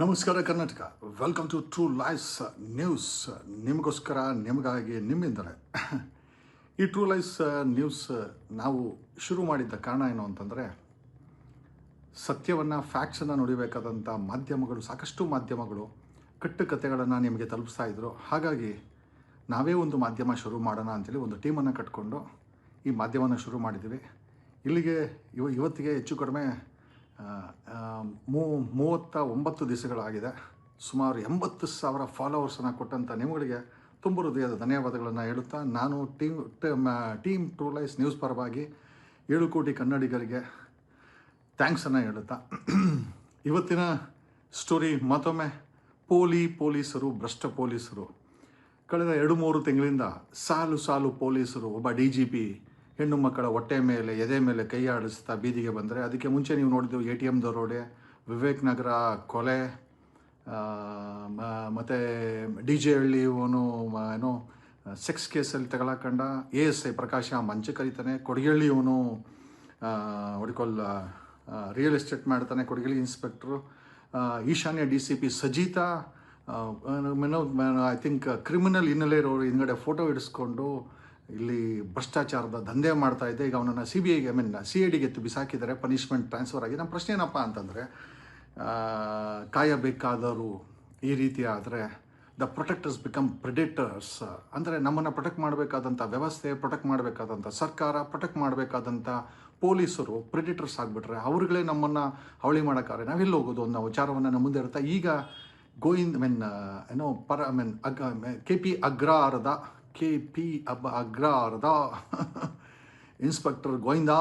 ನಮಸ್ಕಾರ Karnataka. Welcome to True Life's News. ನಿಮಗೋಸ್ಕರ, ನಿಮಗಾಗಿ, ನಿಮ್ಮಿಂದಲೇ. ಈ ಟ್ರೂ ಲೈಫ್ಸ್ ನ್ಯೂಸ್ ನಾವು ಶುರು ಮಾಡಿದ್ದ ಕಾರಣ ಏನು ಅಂತಂದರೆ, ಸತ್ಯವನ್ನು, ಫ್ಯಾಕ್ಟ್ಸನ್ನು ನೋಡಿಬೇಕಾದಂಥ ಮಾಧ್ಯಮಗಳು, ಸಾಕಷ್ಟು ಮಾಧ್ಯಮಗಳು ಕಟ್ಟುಕತೆಗಳನ್ನು ನಿಮಗೆ ತಲುಪಿಸ್ತಾ ಇದ್ರು. ಹಾಗಾಗಿ ನಾವೇ ಒಂದು ಮಾಧ್ಯಮ ಶುರು ಮಾಡೋಣ ಅಂತೇಳಿ ಒಂದು ಟೀಮನ್ನು ಕಟ್ಕೊಂಡು ಈ ಮಾಧ್ಯಮವನ್ನು ಶುರು ಮಾಡಿದ್ದೀವಿ. ಇಲ್ಲಿಗೆ ಇವತ್ತಿಗೆ ಹೆಚ್ಚು ಕಡಿಮೆ 39 ದಿವಸಗಳಾಗಿದೆ. ಸುಮಾರು 80,000 ಫಾಲೋವರ್ಸನ್ನು ಕೊಟ್ಟಂಥ ನಿಮಗೆ ತುಂಬ ಹೃದಯದ ಧನ್ಯವಾದಗಳನ್ನು ಹೇಳುತ್ತಾ, ನಾನು ಟೀಮ್ ಟ್ರೂ ಲೈಫ್ಸ್ ನ್ಯೂಸ್ ಪರವಾಗಿ 7 ಕೋಟಿ ಕನ್ನಡಿಗರಿಗೆ ಥ್ಯಾಂಕ್ಸನ್ನು ಹೇಳುತ್ತಾ, ಇವತ್ತಿನ ಸ್ಟೋರಿ ಮತ್ತೊಮ್ಮೆ ಪೊಲೀಸರು, ಭ್ರಷ್ಟ ಪೊಲೀಸರು. ಕಳೆದ 2-3 ತಿಂಗಳಿಂದ ಸಾಲು ಪೊಲೀಸರು, ಒಬ್ಬ DGP ಹೆಣ್ಣು ಮಕ್ಕಳ ಹೊಟ್ಟೆ ಮೇಲೆ, ಎದೆ ಮೇಲೆ ಕೈ ಆಡಿಸ್ತಾ ಬೀದಿಗೆ ಬಂದರೆ, ಅದಕ್ಕೆ ಮುಂಚೆ ನೀವು ನೋಡಿದ್ದು ATM ದರೋಡೆ, ವಿವೇಕ್ ನಗರ ಕೊಲೆ, ಮತ್ತು DJ ಹಳ್ಳಿ ಇವನು ಏನೋ ಸೆಕ್ಸ್ ಕೇಸಲ್ಲಿ ತಗೊಳಕಂಡ ASI ಪ್ರಕಾಶ ಮಂಚ ಕರೀತಾನೆ, ಕೊಡಗಳ್ಳಿ ಇವನು ರಿಯಲ್ ಎಸ್ಟೇಟ್ ಮಾಡ್ತಾನೆ, ಕೊಡಗಳ್ಳಿ ಇನ್ಸ್ಪೆಕ್ಟ್ರು, ಈಶಾನ್ಯ DCP ಸಜಿತಾ, ಐ ಥಿಂಕ್ ಕ್ರಿಮಿನಲ್ ಹಿನ್ನೆಲೆ ಇರೋರು ಹಿಂದ್ಗಡೆ ಫೋಟೋ ಹಿಡಿಸ್ಕೊಂಡು ಇಲ್ಲಿ ಭ್ರಷ್ಟಾಚಾರದ ದಂಧೆ ಮಾಡ್ತಾ ಇದ್ದೆ. ಈಗ ಅವನನ್ನು CBIಗೆ CIDಗೆ ಎತ್ತು ಬಿಸಾಕಿದ್ದಾರೆ, ಪನಿಷ್ಮೆಂಟ್ ಟ್ರಾನ್ಸ್ಫರ್ ಆಗಿ. ನಮ್ಮ ಪ್ರಶ್ನೆ ಏನಪ್ಪ ಅಂತಂದರೆ, ಕಾಯಬೇಕಾದರೂ ಈ ರೀತಿ ಆದರೆ ದ ಪ್ರೊಟೆಕ್ಟರ್ಸ್ ಬಿಕಮ್ ಪ್ರೆಡೇಟರ್ಸ್. ಅಂದರೆ ನಮ್ಮನ್ನು ಪ್ರೊಟೆಕ್ಟ್ ಮಾಡಬೇಕಾದಂಥ ವ್ಯವಸ್ಥೆ, ಪ್ರೊಟೆಕ್ಟ್ ಮಾಡಬೇಕಾದಂಥ ಸರ್ಕಾರ, ಪ್ರೊಟೆಕ್ಟ್ ಮಾಡಬೇಕಾದಂಥ ಪೊಲೀಸರು ಪ್ರೆಡೇಟರ್ಸ್ ಆಗಿಬಿಟ್ರೆ ಅವ್ರುಗಳೇ ನಮ್ಮನ್ನು ಹಾವಳಿ ಮಾಡೋಕ್ಕಾರೆ ನಾವೆಲ್ಲಿ ಹೋಗೋದು ಅನ್ನೋ ವಿಚಾರವನ್ನು ನಮ್ಮ ಮುಂದೆ ಇರುತ್ತೆ. ಈಗ KP ಅಗ್ರಹಾರದ ಇನ್ಸ್ಪೆಕ್ಟರ್ ಗೋವಿಂದ,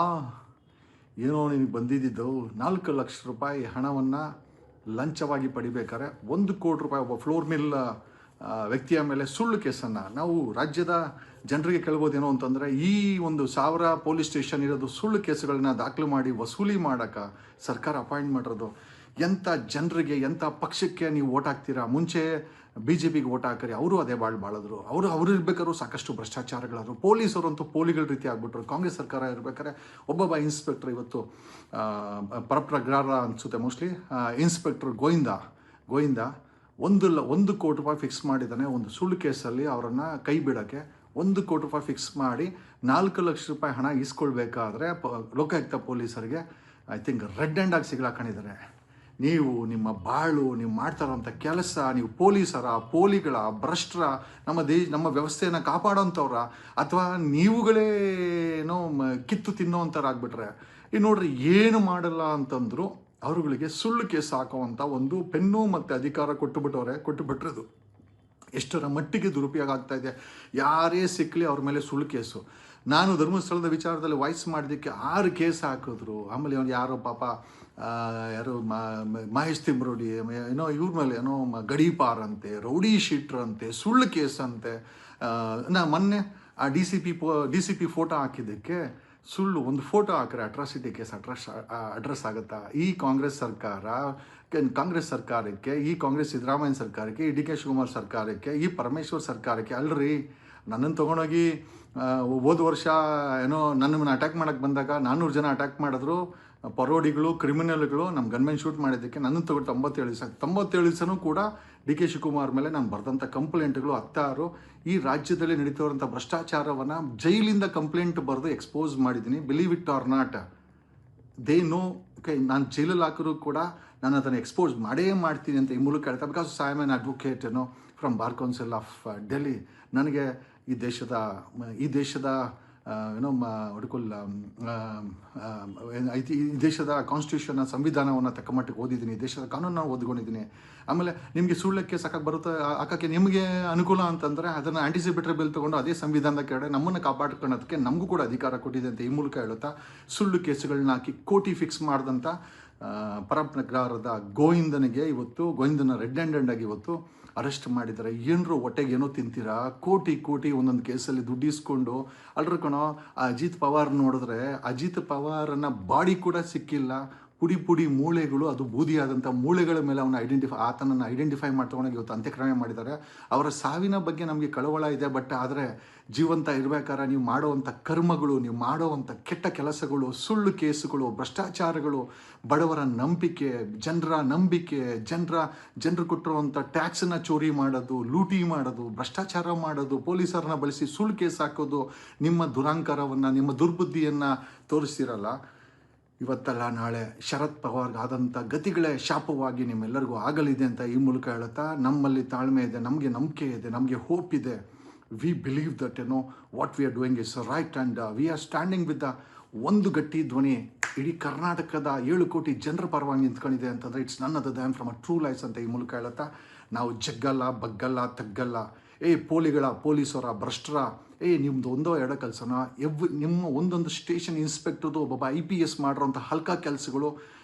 ಏನೋ ನಿನಗೆ ಬಂದಿದ್ದು 4 ಲಕ್ಷ ರೂಪಾಯಿ ಹಣವನ್ನು ಲಂಚವಾಗಿ ಪಡಿಬೇಕಾದ್ರೆ 1 ಕೋಟಿ ರೂಪಾಯಿ ಒಬ್ಬ ಫ್ಲೋರ್ ಮಿಲ್ ವ್ಯಕ್ತಿಯ ಮೇಲೆ ಸುಳ್ಳು ಕೇಸನ್ನು ನಾವು ರಾಜ್ಯದ ಜನರಿಗೆ ಕೇಳ್ಬೋದೇನೋ ಅಂತಂದರೆ, ಈ ಒಂದು 1000 ಪೊಲೀಸ್ ಸ್ಟೇಷನ್ ಇರೋದು ಸುಳ್ಳು ಕೇಸುಗಳನ್ನ ದಾಖಲು ಮಾಡಿ ವಸೂಲಿ ಮಾಡೋಕ್ಕೆ ಸರ್ಕಾರ ಅಪಾಯಿಂಟ್ ಮಾಡಿರೋದು. ಎಂಥ ಜನರಿಗೆ, ಎಂಥ ಪಕ್ಷಕ್ಕೆ ನೀವು ಓಟ್ ಹಾಕ್ತೀರಾ? ಮುಂಚೆ BJPಗೆ ಓಟ್ ಹಾಕಿರಿ, ಅವರು ಅದೇ ಬಾಳಿದ್ರು. ಅವರು ಇರ್ಬೇಕಾದ್ರು ಸಾಕಷ್ಟು ಭ್ರಷ್ಟಾಚಾರಗಳಾದರು. ಪೊಲೀಸರು ಪೋಲಿಗಳ ರೀತಿ ಆಗ್ಬಿಟ್ರು. ಕಾಂಗ್ರೆಸ್ ಸರ್ಕಾರ ಇರ್ಬೇಕಾದ್ರೆ ಒಬ್ಬೊಬ್ಬ ಇನ್ಸ್ಪೆಕ್ಟರ್, ಇವತ್ತು ಪರಪ್ರಗ್ರಹ ಅನಿಸುತ್ತೆ ಮೋಸ್ಟ್ಲಿ, ಇನ್ಸ್ಪೆಕ್ಟರ್ ಗೋವಿಂದ 1 ಕೋಟಿ ರೂಪಾಯಿ ಫಿಕ್ಸ್ ಮಾಡಿದ್ದಾನೆ ಒಂದು ಸುಳ್ಳು ಕೇಸಲ್ಲಿ. ಅವರನ್ನು ಕೈ ಬಿಡೋಕ್ಕೆ 1 ಕೋಟಿ ರೂಪಾಯಿ ಫಿಕ್ಸ್ ಮಾಡಿ 4 ಲಕ್ಷ ರೂಪಾಯಿ ಹಣ ಈಸ್ಕೊಳ್ಬೇಕಾದ್ರೆ ಲೋಕಾಯುಕ್ತ ಪೊಲೀಸರಿಗೆ ಐ ಥಿಂಕ್ ರೆಡ್ ಹ್ಯಾಂಡ್ ಆಗಿ ಸಿಗ್ಲಾಕೊಂಡಿದ್ದಾರೆ. ನೀವು ನಿಮ್ಮ ಬಾಳು, ನೀವು ಮಾಡ್ತಾ ಇರೋಂಥ ಕೆಲಸ, ನೀವು ಪೋಲಿಗಳ, ಭ್ರಷ್ಟರ, ನಮ್ಮ ವ್ಯವಸ್ಥೆಯನ್ನು ಕಾಪಾಡೋಂಥವ್ರ, ಅಥವಾ ನೀವುಗಳೇನೋ ಕಿತ್ತು ತಿನ್ನೋವಂಥವ್ರಾಗ್ಬಿಟ್ರೆ, ಈ ನೋಡ್ರಿ ಏನು ಮಾಡಲ್ಲ ಅಂತಂದ್ರು ಅವರುಗಳಿಗೆ ಸುಳ್ಳು ಕೇಸ್ ಹಾಕುವಂಥ ಒಂದು ಪೆನ್ನು ಮತ್ತು ಅಧಿಕಾರ ಕೊಟ್ಟುಬಿಟ್ರದು ಎಷ್ಟರ ಮಟ್ಟಿಗೆ ದುರುಪಯೋಗ ಆಗ್ತಾ ಇದೆ. ಯಾರೇ ಸಿಕ್ಕಲಿ ಅವ್ರ ಮೇಲೆ ಸುಳ್ಳು ಕೇಸು. ನಾನು ಧರ್ಮಸ್ಥಳದ ವಿಚಾರದಲ್ಲಿ ವಾಯ್ಸ್ ಮಾಡೋದಕ್ಕೆ 6 ಕೇಸ್ ಹಾಕಿದ್ರು. ಆಮೇಲೆ ಅವನು ಯಾರೋ ಪಾಪ ಮಹೇಶ್ ತಿಮ್ರೋಡಿ ಏನೋ ಇವ್ರ ಮೇಲೆ ಏನೋ ಗಡೀಪಾರ್ ಅಂತೆ, ರೌಡಿ ಶೀಟ್ರ್ ಅಂತೆ, ಸುಳ್ಳು ಕೇಸ್ ಅಂತೆ. ನಾ ಮೊನ್ನೆ ಆ DCP ಫೋಟೋ ಹಾಕಿದ್ದಕ್ಕೆ ಸುಳ್ಳು ಒಂದು ಫೋಟೋ ಹಾಕಿದ್ರೆ ಅಟ್ರಾಸಿಟಿ ಕೇಸ್ ಅಡ್ರೆಸ್ ಆಗುತ್ತಾ? ಈ ಕಾಂಗ್ರೆಸ್ ಸರ್ಕಾರಕ್ಕೆ, ಈ ಕಾಂಗ್ರೆಸ್ ಸಿದ್ದರಾಮಯ್ಯ ಸರ್ಕಾರಕ್ಕೆ, ಈ DK ಶಿವಕುಮಾರ್ ಸರ್ಕಾರಕ್ಕೆ, ಈ ಪರಮೇಶ್ವರ್ ಸರ್ಕಾರಕ್ಕೆ ಅಲ್ರಿ. ನನ್ನನ್ನು ತೊಗೊಂಡೋಗಿ ಹೋದ ವರ್ಷ ಏನೋ ನನ್ನನ್ನು ಅಟ್ಯಾಕ್ ಮಾಡೋಕ್ಕೆ ಬಂದಾಗ 400 ಜನ ಅಟ್ಯಾಕ್ ಮಾಡಿದ್ರು. ಪರೋಡಿಗಳು, ಕ್ರಿಮಿನಲ್ಗಳು ನಮ್ಮ ಗನ್ಮೆನ್ ಶೂಟ್ ಮಾಡಿದ್ದಕ್ಕೆ ನನ್ನನ್ನು ತಗೊಂಡು 97 ದಿವಸನೂ ಕೂಡ DK ಶಿವಕುಮಾರ್ ಮೇಲೆ ನಾನು ಬರೆದಂಥ ಕಂಪ್ಲೇಂಟ್ಗಳು 16. ಈ ರಾಜ್ಯದಲ್ಲಿ ನಡೀತಿರೋಂಥ ಭ್ರಷ್ಟಾಚಾರವನ್ನು ಜೈಲಿಂದ ಕಂಪ್ಲೇಂಟ್ ಬರೆದು ಎಕ್ಸ್ಪೋಸ್ ಮಾಡಿದ್ದೀನಿ. Believe it or not, they know. ನಾನು ಜೈಲಲ್ಲಿ ಹಾಕಿದ್ರು ಕೂಡ ನಾನು ಅದನ್ನು ಎಕ್ಸ್ಪೋಸ್ ಮಾಡೇ ಮಾಡ್ತೀನಿ ಅಂತ ಈ ಮೂಲಕ ಹೇಳ್ತಾ, because I am an advocate from bar council of Delhi. ನನಗೆ ಈ ದೇಶದ ಈ ದೇಶದ ಕಾನ್ಸ್ಟಿಟ್ಯೂಷನ್ನ, ಸಂವಿಧಾನವನ್ನು ತಕ್ಕಮಟ್ಟಿಗೆ ಓದಿದ್ದೀನಿ, ದೇಶದ ಕಾನೂನನ್ನು ಓದ್ಕೊಂಡಿದ್ದೀನಿ. ಆಮೇಲೆ ನಿಮಗೆ ಸುಳ್ಳಕ್ಕೆ ಹಾಕೋಕ್ಕೆ ನಿಮಗೆ ಅನುಕೂಲ ಅಂತಂದರೆ ಅದನ್ನು ಆಂಟಿಸಿಪೇಟರಿ ಬಿಲ್ ತೊಗೊಂಡು ಅದೇ ಸಂವಿಧಾನದ ಕೆಳಗಡೆ ನಮ್ಮನ್ನು ಕಾಪಾಡ್ಕೊಳ್ಳೋದಕ್ಕೆ ನಮಗೂ ಕೂಡ ಅಧಿಕಾರ ಕೊಟ್ಟಿದೆ ಅಂತ ಈ ಮೂಲಕ ಹೇಳುತ್ತಾ, ಸುಳ್ಳು ಕೇಸುಗಳನ್ನ ಹಾಕಿ ಕೋಟಿ ಫಿಕ್ಸ್ ಮಾಡಿದಂಥ ಪರಪ್ರಗ್ರಹದ ಗೋವಿಂದನ ರೆಡ್ ಹ್ಯಾಂಡೆಡ್ ಆಗಿ ಇವತ್ತು ಅರೆಸ್ಟ್ ಮಾಡಿದ್ದಾರೆ. ಏನರು ಹೊಟ್ಟೆಗೆ ಏನೋ ತಿಂತೀರಾ? ಕೋಟಿ ಒಂದೊಂದು ಕೇಸಲ್ಲಿ ದುಡ್ಡು ಇಸ್ಕೊಂಡು ಅಲ್ರ ಕಣೋ. ಅಜಿತ್ ಪವಾರ್ ನೋಡಿದ್ರೆ, ಅಜಿತ್ ಪವಾರನ್ನ ಬಾಡಿ ಕೂಡ ಸಿಕ್ಕಿಲ್ಲ. ಪುಡಿ ಪುಡಿ ಮೂಳೆಗಳು, ಅದು ಬೂದಿಯಾದಂಥ ಮೂಳೆಗಳ ಮೇಲೆ ಆತನನ್ನು ಐಡೆಂಟಿಫೈ ಮಾಡ್ತಗೊಂಡಾಗ ಇವತ್ತು ಅಂತ್ಯಕ್ರಿಯೆ ಮಾಡಿದ್ದಾರೆ. ಅವರ ಸಾವಿನ ಬಗ್ಗೆ ನಮಗೆ ಕಳವಳ ಇದೆ. ಬಟ್ ಆದರೆ ಜೀವಂತ ಇರಬೇಕಾದ್ರೆ ನೀವು ಮಾಡುವಂಥ ಕರ್ಮಗಳು, ನೀವು ಮಾಡುವಂಥ ಕೆಟ್ಟ ಕೆಲಸಗಳು, ಸುಳ್ಳು ಕೇಸುಗಳು, ಭ್ರಷ್ಟಾಚಾರಗಳು, ಬಡವರ ನಂಬಿಕೆ, ಜನರ ನಂಬಿಕೆ, ಜನರು ಕೊಟ್ಟಿರುವಂಥ ಟ್ಯಾಕ್ಸನ್ನು ಚೋರಿ ಮಾಡೋದು, ಲೂಟಿ ಮಾಡೋದು, ಭ್ರಷ್ಟಾಚಾರ ಮಾಡೋದು, ಪೊಲೀಸರನ್ನ ಬಳಸಿ ಸುಳ್ಳು ಕೇಸ್ ಹಾಕೋದು, ನಿಮ್ಮ ದುರಾಂಕಾರವನ್ನು, ನಿಮ್ಮ ದುರ್ಬುದ್ಧಿಯನ್ನು ತೋರಿಸ್ತಿರಲ್ಲ. ಇವತ್ತಲ್ಲ ನಾಳೆ ಶರದ್ ಪವಾರ್ಗೆ ಆದಂಥ ಗತಿಗಳೇ ಶಾಪವಾಗಿ ನಿಮ್ಮೆಲ್ಲರಿಗೂ ಆಗಲಿದೆ ಅಂತ ಈ ಮೂಲಕ ಹೇಳುತ್ತಾ, ನಮ್ಮಲ್ಲಿ ತಾಳ್ಮೆ ಇದೆ, ನಮಗೆ ನಂಬಿಕೆ ಇದೆ, ನಮಗೆ ಹೋಪ್ ಇದೆ. We believe that what we are doing is right and we are standing with the ಒಂದು ಗಟ್ಟಿ ಧ್ವನಿ ಇಡೀ ಕರ್ನಾಟಕದ 7 ಕೋಟಿ ಜನರ ಪರವಾಗಿ ನಿಂತ್ಕೊಂಡಿದೆ ಅಂತಂದರೆ it's none other than from a True Life's ಅಂತ ಈ ಮೂಲಕ ಹೇಳುತ್ತಾ, ನಾವು ಜಗ್ಗಲ್ಲ, ಬಗ್ಗಲ್ಲ, ತಗ್ಗಲ್ಲ. ಪೊಲೀಸರ ಭ್ರಷ್ಟರ ನಿಮ್ಮದು ಒಂದೋ ಎರಡೋ ಕೆಲಸನ ನಿಮ್ಮ ಒಂದೊಂದು ಸ್ಟೇಷನ್ ಇನ್ಸ್ಪೆಕ್ಟರ್ದು ಒಬ್ಬೊಬ್ಬ IPS ಮಾಡಿರೋಂಥ ಹಲ್ಕ ಕೆಲಸಗಳು,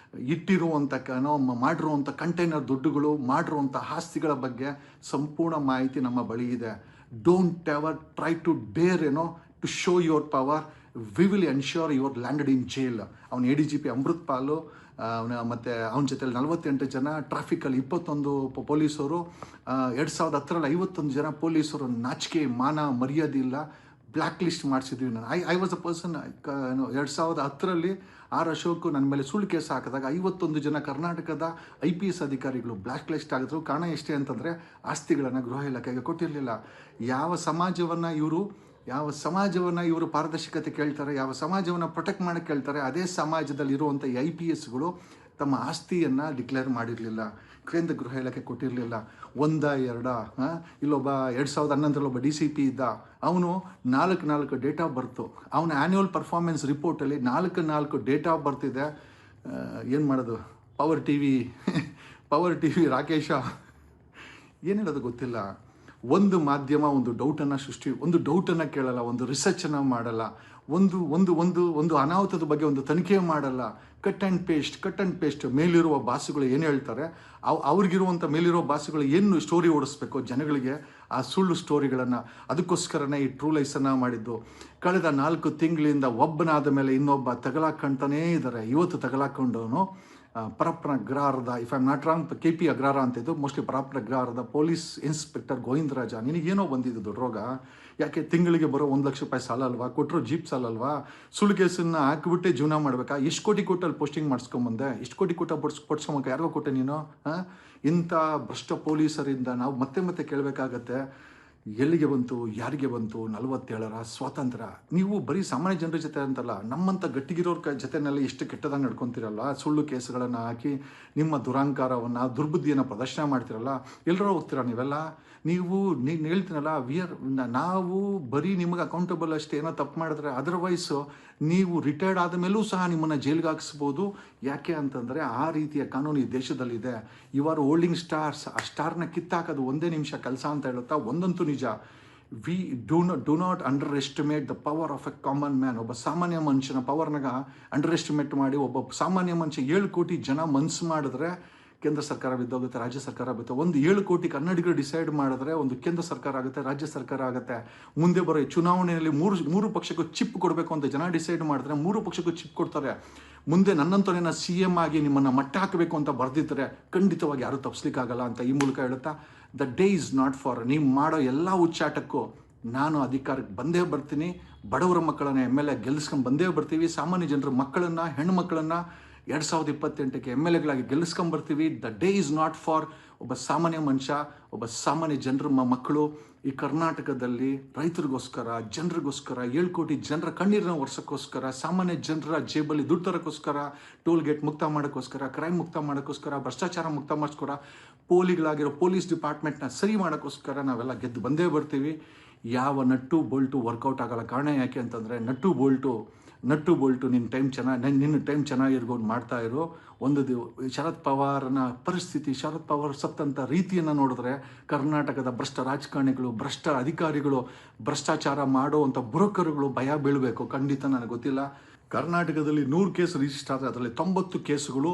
ಇಟ್ಟಿರುವಂಥ ಮಾಡಿರುವಂಥ ಕಂಟೈನರ್ ದುಡ್ಡುಗಳು, ಮಾಡಿರುವಂಥ ಆಸ್ತಿಗಳ ಬಗ್ಗೆ ಸಂಪೂರ್ಣ ಮಾಹಿತಿ ನಮ್ಮ ಬಳಿ ಇದೆ. Don't ever try to dare to show your power. We will ensure your landed in jail. ಅವನು ADGP ಅಮೃತ್ ಪಾಲು ಮತ್ತು ಅವನ ಜೊತೆಲಿ 48 ಜನ, ಟ್ರಾಫಿಕಲ್ಲಿ 21 ಪೊಲೀಸರು, 2010ರಲ್ಲಿ 51 ಜನ ಪೊಲೀಸರು. ನಾಚಿಕೆ ಮಾನ ಮರ್ಯಾದೆ ಇಲ್ಲ, ಬ್ಲ್ಯಾಕ್ ಲಿಸ್ಟ್ ಮಾಡಿಸಿದ್ವಿ. ನಾನು ಐ ವಾಸ್ ಅ ಪರ್ಸನ್. 2010ರಲ್ಲಿ ಅಶೋಕ್ ನನ್ನ ಮೇಲೆ ಸುಳ್ಳು ಕೇಸ್ ಹಾಕಿದಾಗ 51 ಜನ ಕರ್ನಾಟಕದ IPS ಅಧಿಕಾರಿಗಳು ಬ್ಲ್ಯಾಕ್ ಲಿಸ್ಟ್ ಆಗಿದ್ರು. ಕಾರಣ ಎಷ್ಟೇ ಅಂತಂದರೆ ಆಸ್ತಿಗಳನ್ನು ಗೃಹ ಇಲಾಖೆಗೆ ಕೊಟ್ಟಿರಲಿಲ್ಲ. ಯಾವ ಸಮಾಜವನ್ನು ಇವರು ಪಾರದರ್ಶಕತೆ ಕೇಳ್ತಾರೆ, ಯಾವ ಸಮಾಜವನ್ನು ಪ್ರೊಟೆಕ್ಟ್ ಮಾಡೋಕ್ಕೆ ಕೇಳ್ತಾರೆ, ಅದೇ ಸಮಾಜದಲ್ಲಿ ಇರುವಂಥ IPSಗಳು ತಮ್ಮ ಆಸ್ತಿಯನ್ನು ಡಿಕ್ಲೇರ್ ಮಾಡಿರಲಿಲ್ಲ, ಕೇಂದ್ರ ಗೃಹ ಇಲಾಖೆ ಕೊಟ್ಟಿರಲಿಲ್ಲ. ಇಲ್ಲೊಬ್ಬ 2011ರಲ್ಲಿ ಒಬ್ಬ DCP ಇದ್ದ, ಅವನು 4 ಡೇಟ್ ಆಫ್ ಬರ್ತು. ಅವನ ಆ್ಯನ್ಯುವಲ್ ಪರ್ಫಾರ್ಮೆನ್ಸ್ ರಿಪೋರ್ಟಲ್ಲಿ 4 ಡೇಟ್ ಆಫ್ ಬರ್ತ್ ಇದೆ. ಏನು ಮಾಡೋದು? ಪವರ್ ಟಿವಿ ರಾಕೇಶ ಏನು ಹೇಳೋದು ಗೊತ್ತಿಲ್ಲ. ಒಂದು ಮಾಧ್ಯಮ ಒಂದು ಡೌಟನ್ನು ಕೇಳಲ್ಲ, ಒಂದು ರಿಸರ್ಚನ್ನು ಮಾಡಲ್ಲ, ಒಂದು ಅನಾಹುತದ ಬಗ್ಗೆ ಒಂದು ತನಿಖೆ ಮಾಡಲ್ಲ. ಕಟ್ ಆ್ಯಂಡ್ ಪೇಸ್ಟ್ ಮೇಲಿರುವ ಬಾಸುಗಳು ಏನು ಹೇಳ್ತಾರೆ, ಅವ್ರಿಗಿರುವಂಥ ಮೇಲಿರೋ ಬಾಸುಗಳು ಏನು ಸ್ಟೋರಿ ಓಡಿಸ್ಬೇಕು ಜನಗಳಿಗೆ, ಆ ಸುಳ್ಳು ಸ್ಟೋರಿಗಳನ್ನು. ಅದಕ್ಕೋಸ್ಕರನೇ ಈ ಟ್ರೂ ಲೈಫ್ಸನ್ನು ಮಾಡಿದ್ದು. ಕಳೆದ 4 ತಿಂಗಳಿಂದ ಒಬ್ಬನಾದ ಮೇಲೆ ಇನ್ನೊಬ್ಬ ತಗಲಾಕೊಂತಾನೇ ಇದ್ದಾರೆ. ಇವತ್ತು ತಗಲಾಕೊಂಡವನು ಪರಪ್ಪನ ಅಗ್ರಹಾರದ, if I am not wrong, KP Agrahara ಅಂತಿದ್ದು, ಮೋಸ್ಟ್ಲಿ ಪರಪ್ಪನ ಅಗ್ರಹಾರದ ಪೊಲೀಸ್ ಇನ್ಸ್ಪೆಕ್ಟರ್ ಗೋವಿಂದರಾಜ. ನಿನಗೇನೋ ಬಂದಿದ್ದು ದೊಡ್ಡ ರೋಗ, ಯಾಕೆ ತಿಂಗಳಿಗೆ ಬರೋ 1 ಲಕ್ಷ ರೂಪಾಯಿ ಸಾಲ ಅಲ್ವಾ, ಕೊಟ್ಟರು ಜೀಪ್ ಸಾಲ ಅಲ್ವಾ, ಸುಳ್ಳು ಕೇಸನ್ನು ಹಾಕಿಬಿಟ್ಟೆ ಜೀವನ ಮಾಡಬೇಕಾ? ಎಷ್ಟು ಕೋಟಿ ಕೊಟ್ಟಲ್ಲಿ ಪೋಸ್ಟಿಂಗ್ ಮಾಡಿಸ್ಕೊಂಬಂದೆ, ಎಷ್ಟು ಕೋಟಿ ಕೊಟ್ಸ್ಕೊಂಬ ಯಾರಿಗೋ ಕೊಟ್ಟೆ ನೀನು? ಇಂಥ ಭ್ರಷ್ಟ ಪೊಲೀಸರಿಂದ ನಾವು ಮತ್ತೆ ಕೇಳಬೇಕಾಗತ್ತೆ, ಎಲ್ಲಿಗೆ ಬಂತು, ಯಾರಿಗೆ ಬಂತು 47ರ ಸ್ವಾತಂತ್ರ್ಯ? ನೀವು ಬರೀ ಸಾಮಾನ್ಯ ಜನರ ಜೊತೆ ಅಂತಲ್ಲ, ನಮ್ಮಂಥ ಗಟ್ಟಿಗಿರೋರ ಜೊತೆನಲ್ಲಿ ಎಷ್ಟು ಕೆಟ್ಟದಾಗಿ ನಡ್ಕೊತೀರಲ್ಲ, ಸುಳ್ಳು ಕೇಸುಗಳನ್ನು ಹಾಕಿ ನಿಮ್ಮ ದುರಾಂಕಾರವನ್ನು, ದುರ್ಬುದ್ಧಿಯನ್ನು ಪ್ರದರ್ಶನ ಮಾಡ್ತಿರಲ್ಲ. ಎಲ್ಲರೂ ಹೋಗ್ತೀರಾ ನೀವೆಲ್ಲ? ನೀನು ಹೇಳ್ತೀನಲ್ಲ, ನಾವು ಬರೀ ನಿಮಗೆ ಅಕೌಂಟಬಲ್ ಅಷ್ಟೇ. ಏನೋ ತಪ್ಪು ಮಾಡಿದ್ರೆ ಅದರ್ವೈಸು ನೀವು ರಿಟೈರ್ಡ್ ಆದ ಮೇಲೂ ಸಹ ನಿಮ್ಮನ್ನು ಜೈಲಿಗೆ ಹಾಕಿಸ್ಬೋದು. ಯಾಕೆ ಅಂತಂದರೆ ಆ ರೀತಿಯ ಕಾನೂನು ಈ ದೇಶದಲ್ಲಿದೆ. You are holding stars. ಆ ಸ್ಟಾರ್ನ ಕಿತ್ತಾಕೋದು 1 ನಿಮಿಷ ಕೆಲಸ ಅಂತ ಹೇಳುತ್ತಾ. ಒಂದಂತೂ ನಿಜ, we do not under estimate the power of A common man. ಒಬ್ಬ ಸಾಮಾನ್ಯ ಮನುಷ್ಯನ ಪವರ್ನಾಗ ಅಂಡರ್ ಎಸ್ಟಿಮೇಟ್ ಮಾಡಿ ಒಬ್ಬ ಸಾಮಾನ್ಯ ಮನುಷ್ಯ 7 ಕೋಟಿ ಜನ ಮನಸ್ಸು ಮಾಡಿದ್ರೆ ಕೇಂದ್ರ ಸರ್ಕಾರ ಬಿದ್ದೋಗುತ್ತೆ, ರಾಜ್ಯ ಸರ್ಕಾರ ಬಿತ್ತು. ಒಂದು 7 ಕೋಟಿ ಕನ್ನಡಿಗರು ಡಿಸೈಡ್ ಮಾಡಿದ್ರೆ ಒಂದು ಕೇಂದ್ರ ಸರ್ಕಾರ ಆಗುತ್ತೆ, ರಾಜ್ಯ ಸರ್ಕಾರ ಆಗುತ್ತೆ. ಮುಂದೆ ಬರೋ ಚುನಾವಣೆಯಲ್ಲಿ ಮೂರು ಪಕ್ಷಕ್ಕೂ ಚಿಪ್ ಕೊಡಬೇಕು ಅಂತ ಜನ ಡಿಸೈಡ್ ಮಾಡಿದ್ರೆ 3 ಪಕ್ಷಕ್ಕೂ ಚಿಪ್ ಕೊಡ್ತಾರೆ. ಮುಂದೆ ನನ್ನಂತವನ್ನ CM ಆಗಿ ನಿಮ್ಮನ್ನು ಮಟ್ಟ ಹಾಕಬೇಕು ಅಂತ ಬರೆದಿದ್ದರೆ ಖಂಡಿತವಾಗಿ ಯಾರೂ ತಪ್ಪಿಸ್ಲಿಕ್ಕಾಗಲ್ಲ ಅಂತ ಈ ಮೂಲಕ ಹೇಳುತ್ತಾ, the day is not for. ನೀವು ಮಾಡೋ ಎಲ್ಲ ಹುಚ್ಚಾಟಕ್ಕೂ ನಾನು ಅಧಿಕಾರಕ್ಕೆ ಬಂದೇ ಬರ್ತೀನಿ. ಬಡವರ ಮಕ್ಕಳನ್ನ MLA ಗೆಲ್ಲಿಸ್ಕೊಂಡು ಬಂದೇ ಬರ್ತೀವಿ. ಸಾಮಾನ್ಯ ಜನರ ಮಕ್ಕಳನ್ನು, ಹೆಣ್ಣುಮಕ್ಕಳನ್ನು 2028ಕ್ಕೆ MLAಗಳಾಗಿ ಗೆಲ್ಲಿಸ್ಕೊಂಬರ್ತೀವಿ. The day is not for ಒಬ್ಬ ಸಾಮಾನ್ಯ ಮನುಷ್ಯ, ಒಬ್ಬ ಸಾಮಾನ್ಯ ಜನರ ಮಕ್ಕಳು ಈ ಕರ್ನಾಟಕದಲ್ಲಿ ರೈತರಿಗೋಸ್ಕರ, ಜನರಿಗೋಸ್ಕರ, 7 ಕೋಟಿ ಜನರ ಕಣ್ಣೀರಿನ ವರ್ಷಕ್ಕೋಸ್ಕರ, ಸಾಮಾನ್ಯ ಜನರ ಜೇಬಲ್ಲಿ ದುಡ್ಡು ತರೋಕ್ಕೋಸ್ಕರ, ಟೋಲ್ ಗೇಟ್ ಮುಕ್ತ ಮಾಡೋಕ್ಕೋಸ್ಕರ, ಕ್ರೈಮ್ ಮುಕ್ತ ಮಾಡೋಕ್ಕೋಸ್ಕರ, ಭ್ರಷ್ಟಾಚಾರ ಮುಕ್ತ ಮಾಡಿಸ್ಕೊರ, ಪೋಲಿಗಳಾಗಿರೋ ಪೊಲೀಸ್ ಡಿಪಾರ್ಟ್ಮೆಂಟ್ನ ಸರಿ ಮಾಡೋಕ್ಕೋಸ್ಕರ ನಾವೆಲ್ಲ ಗೆದ್ದು ಬಂದೇ ಬರ್ತೀವಿ. ಯಾವ ನಟ್ಟು ಬೋಲ್ಟು ವರ್ಕೌಟ್ ಆಗೋಲ್ಲ. ಕಾರಣ ಯಾಕೆ ಅಂತಂದರೆ ನಟ್ಟು ಬೋಲ್ಟು ನಿನ್ನ ಟೈಮ್ ಚೆನ್ನಾಗಿರ್ಬೋದು ಮಾಡ್ತಾ ಇರೋ ಶರದ್ ಪವಾರನ ಪರಿಸ್ಥಿತಿ, ಶರದ್ ಪವಾರ್ ಸತ್ತಂಥ ರೀತಿಯನ್ನು ನೋಡಿದ್ರೆ ಕರ್ನಾಟಕದ ಭ್ರಷ್ಟ ರಾಜಕಾರಣಿಗಳು, ಭ್ರಷ್ಟ ಅಧಿಕಾರಿಗಳು, ಭ್ರಷ್ಟಾಚಾರ ಮಾಡೋವಂಥ ಬ್ರೋಕರ್ಗಳು ಭಯ ಬೀಳಬೇಕು. ಖಂಡಿತ ನನಗೆ ಗೊತ್ತಿಲ್ಲ. ಕರ್ನಾಟಕದಲ್ಲಿ 100 ಕೇಸ್ ರಿಜಿಸ್ಟರ್ ಆದರೆ ಅದರಲ್ಲಿ 90 ಕೇಸುಗಳು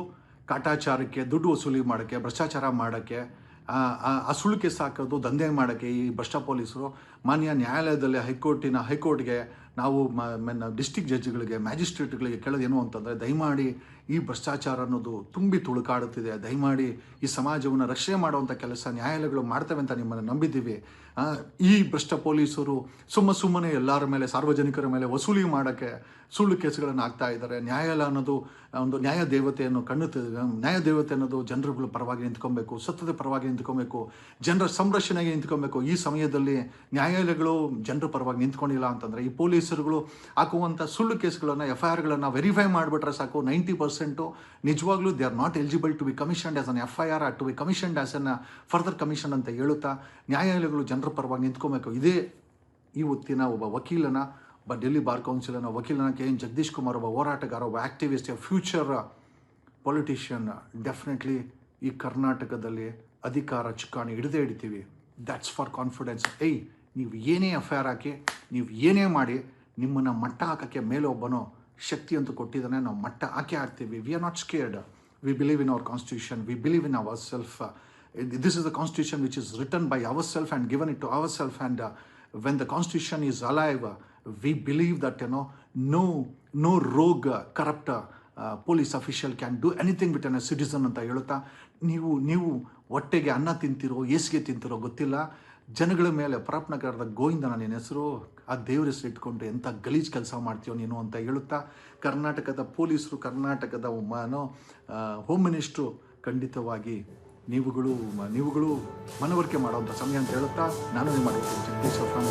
ಕಾಟಾಚಾರಕ್ಕೆ, ದುಡ್ಡು ವಸೂಲಿ ಮಾಡೋಕ್ಕೆ, ಭ್ರಷ್ಟಾಚಾರ ಮಾಡೋಕ್ಕೆ, ಆ ಸುಳ್ಳು ಕೇಸ್ ಹಾಕೋದು, ದಂಧೆ ಮಾಡೋಕ್ಕೆ ಈ ಭ್ರಷ್ಟ ಪೊಲೀಸರು ಮಾನ್ಯ ನ್ಯಾಯಾಲಯದಲ್ಲಿ ಹೈಕೋರ್ಟ್ಗೆ ನಾವು ಡಿಸ್ಟಿಕ್ ಜಡ್ಜ್ಗಳಿಗೆ ಮ್ಯಾಜಿಸ್ಟ್ರೇಟ್ಗಳಿಗೆ ಕೇಳೋದೇನು ಅಂತಂದರೆ, ದಯಮಾಡಿ ಈ ಭ್ರಷ್ಟಾಚಾರ ಅನ್ನೋದು ತುಂಬಿ ತುಳುಕಾಡುತ್ತಿದೆ, ದಯಮಾಡಿ ಈ ಸಮಾಜವನ್ನು ರಕ್ಷಣೆ ಮಾಡುವಂಥ ಕೆಲಸ ನ್ಯಾಯಾಲಯಗಳು ಮಾಡ್ತವೆ ಅಂತ ನಿಮ್ಮನ್ನು ನಂಬಿದ್ದೀವಿ. ಈ ಭ್ರಷ್ಟ ಪೊಲೀಸರು ಸುಮ್ಮನೆ ಎಲ್ಲರ ಮೇಲೆ, ಸಾರ್ವಜನಿಕರ ಮೇಲೆ ವಸೂಲಿ ಮಾಡೋಕ್ಕೆ ಸುಳ್ಳು ಕೇಸುಗಳನ್ನು ಹಾಕ್ತಾ ಇದ್ದಾರೆ. ನ್ಯಾಯಾಲಯ ಅನ್ನೋದು ಒಂದು ನ್ಯಾಯ ದೇವತೆಯನ್ನು ನ್ಯಾಯ ದೇವತೆ ಅನ್ನೋದು ಜನರುಗಳ ಪರವಾಗಿ ನಿಂತ್ಕೊಬೇಕು, ಸತ್ಯದ ಪರವಾಗಿ ನಿಂತ್ಕೊಬೇಕು, ಜನರ ಸಂರಕ್ಷಣೆಗೆ ನಿಂತ್ಕೊಬೇಕು. ಈ ಸಮಯದಲ್ಲಿ ನ್ಯಾಯಾಲಯಗಳು ಜನರ ಪರವಾಗಿ ನಿಂತ್ಕೊಂಡಿಲ್ಲ ಅಂತಂದರೆ, ಈ ಪೊಲೀಸರುಗಳು ಹಾಕುವಂಥ ಸುಳ್ಳು ಕೇಸುಗಳನ್ನು, FIRಗಳನ್ನು ವೆರಿಫೈ ಮಾಡಿಬಿಟ್ರೆ ಸಾಕು, 90% ನಿಜವಾಗ್ಲೂ they are not eligible to be commissioned as an FIR, to be commissioned as an further commission ಅಂತ ಹೇಳುತ್ತಾ ನ್ಯಾಯಾಲಯಗಳು ಜನರ ಪರವಾಗಿ ನಿಂತ್ಕೊಬೇಕು. ಇದೇ ಇವತ್ತಿನ ಒಬ್ಬ ವಕೀಲನ, ಡೆಲ್ಲಿ ಬಾರ್ ಕೌನ್ಸಿಲನ ವಕೀಲನ KN ಜಗದೀಶ್ ಕುಮಾರ್, ಒಬ್ಬ ಹೋರಾಟಗಾರ, ಒಬ್ಬ ಆ್ಯಕ್ಟಿವಿಸ್ಟ್, ಫ್ಯೂಚರ್ ಪೊಲಿಟಿಷಿಯನ್. ಡೆಫಿನೆಟ್ಲಿ ಈ ಕರ್ನಾಟಕದಲ್ಲಿ ಅಧಿಕಾರ ಚುಕ್ಕಾಣಿ ಹಿಡಿತೀವಿ. That's for confidence. ನೀವು ಏನೇ FIR ಹಾಕಿ, ನೀವು ಏನೇ ಮಾಡಿ, ನಿಮ್ಮನ್ನು ಮಟ್ಟ ಹಾಕೋಕ್ಕೆ ಮೇಲೆ ಒಬ್ಬನೋ ಶಕ್ತಿ ಅಂತೂ ಕೊಟ್ಟಿದ್ದಾನೆ. ನಾವು ಮಟ್ಟ ಹಾಕೇ ಹಾಕ್ತೀವಿ. We are not scared. We believe in our constitution. We believe in our self. This is the constitution which is written by ourselves and given it to ourselves, and when the constitution is alive, we believe that no rogue, corrupt police official can do anything with a citizen ಅಂತ ಹೇಳುತ್ತಾ, ನೀವು ಹೊಟ್ಟೆಗೆ ಅನ್ನ ತಿಂತಿರೋ ಏಸಿಗೆ ತಿಂತಿರೋ ಗೊತ್ತಿಲ್ಲ, ಜನಗಳ ಮೇಲೆ ಪರಪ್ನಗರದ ಗೋವಿಂದ ನನ್ನ ಹೆಸರು, ಆ ದೇವ್ರ ಹೆಸರು ಇಟ್ಕೊಂಡು ಎಂಥ ಗಲೀಜ್ ಕೆಲಸ ಮಾಡ್ತೀಯೋ ನೀನು ಅಂತ ಹೇಳುತ್ತಾ, ಕರ್ನಾಟಕದ ಪೊಲೀಸರು, ಕರ್ನಾಟಕದ ಹೋಮ್ ಮಿನಿಸ್ಟ್ರು ಖಂಡಿತವಾಗಿ ನೀವುಗಳು ಮನವರಿಕೆ ಮಾಡುವಂಥ ಸಮಯ ಅಂತ ಹೇಳುತ್ತಾ, ನಾನು ನಿಮ್ಮ ಜಗದೀಶ್ ಫ್ರಮ್